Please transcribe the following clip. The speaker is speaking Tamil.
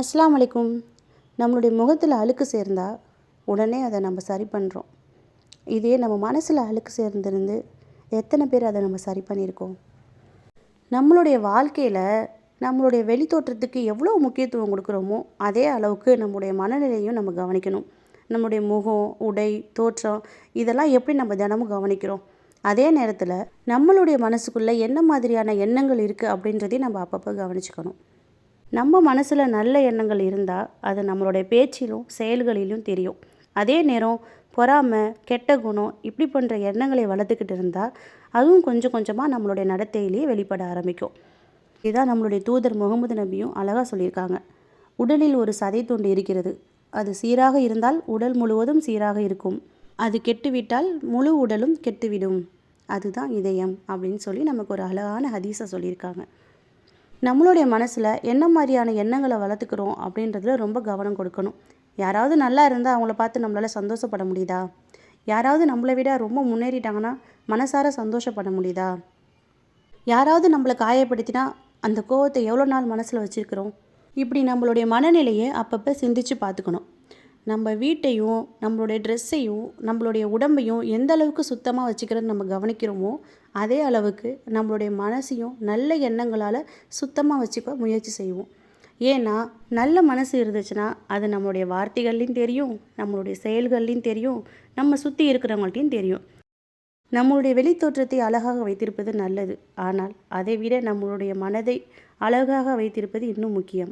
அஸ்ஸலாமு அலைக்கும். நம்மளுடைய முகத்தில் அழுக்கு சேர்ந்தால் உடனே அதை நம்ம சரி பண்ணுறோம். இதே நம்ம மனசில் அழுக்கு சேர்ந்திருந்து எத்தனை பேர் அதை நம்ம சரி பண்ணியிருக்கோம்? நம்மளுடைய வாழ்க்கையில் நம்மளுடைய வெளித்தோற்றத்துக்கு எவ்வளோ முக்கியத்துவம் கொடுக்குறோமோ அதே அளவுக்கு நம்முடைய மனநிலையும் நம்ம கவனிக்கணும். நம்முடைய முகம், உடை, தோற்றம் இதெல்லாம் எப்படி நம்ம தினமும் கவனிக்கிறோம்? அதே நேரத்தில் நம்மளுடைய மனசுக்குள்ளே என்ன மாதிரியான எண்ணங்கள் இருக்குது அப்படின்றதையும் நம்ம அப்பப்போ கவனிச்சுக்கணும். நம்ம மனசில் நல்ல எண்ணங்கள் இருந்தால் அது நம்மளுடைய பேச்சிலும் செயல்களிலும் தெரியும். அதே நேரம் பொறாமை, கெட்ட குணம் இப்படி பண்ணுற எண்ணங்களை வளர்த்துக்கிட்டு இருந்தால் அதுவும் கொஞ்சம் கொஞ்சமாக நம்மளுடைய நடத்தையிலேயே வெளிப்பட ஆரம்பிக்கும். இதுதான் நம்மளுடைய தூதர் முகமது நபியும் அழகாக சொல்லியிருக்காங்க. உடலில் ஒரு சதை துண்டு இருக்கிறது. அது சீராக இருந்தால் உடல் முழுவதும் சீராக இருக்கும். அது கெட்டுவிட்டால் முழு உடலும் கெட்டுவிடும். அதுதான் இதயம் அப்படின்னு சொல்லி நமக்கு ஒரு அழகான ஹதீஸை சொல்லியிருக்காங்க. நம்மளுடைய மனசில் என்ன மாதிரியான எண்ணங்களை வளர்த்துக்கிறோம் அப்படின்றதுல ரொம்ப கவனம் கொடுக்கணும். யாராவது நல்லா இருந்தால் அவங்கள பார்த்து நம்மளால் சந்தோஷப்பட முடியுதா? யாராவது நம்மளை விட ரொம்ப முன்னேறிட்டாங்கன்னா மனசார சந்தோஷப்பட முடியுதா? யாராவது நம்மளை காயப்படுத்தினா அந்த கோவத்தை எவ்வளோ நாள் மனசில் வச்சுருக்கிறோம்? இப்படி நம்மளுடைய மனநிலையை அப்பப்போ சிந்திச்சு பார்த்துக்கணும். நம்ம வீட்டையும் நம்மளுடைய ட்ரெஸ்ஸையும் நம்மளுடைய உடம்பையும் எந்த அளவுக்கு சுத்தமாக வச்சுக்கிறது நம்ம கவனிக்கிறோமோ அதே அளவுக்கு நம்மளுடைய மனசையும் நல்ல எண்ணங்களால் சுத்தமாக வச்சுக்க முயற்சி செய்வோம். ஏன்னா நல்ல மனசு இருந்துச்சுன்னா அது நம்மளுடைய வார்த்தைகள்லையும் தெரியும், நம்மளுடைய செயல்கள்லையும் தெரியும், நம்ம சுற்றி இருக்கிறவங்கள்ட்டையும் தெரியும். நம்மளுடைய வெளித்தோற்றத்தை அழகாக வைத்திருப்பது நல்லது. ஆனால் அதை விட நம்மளுடைய மனதை அழகாக வைத்திருப்பது இன்னும் முக்கியம்.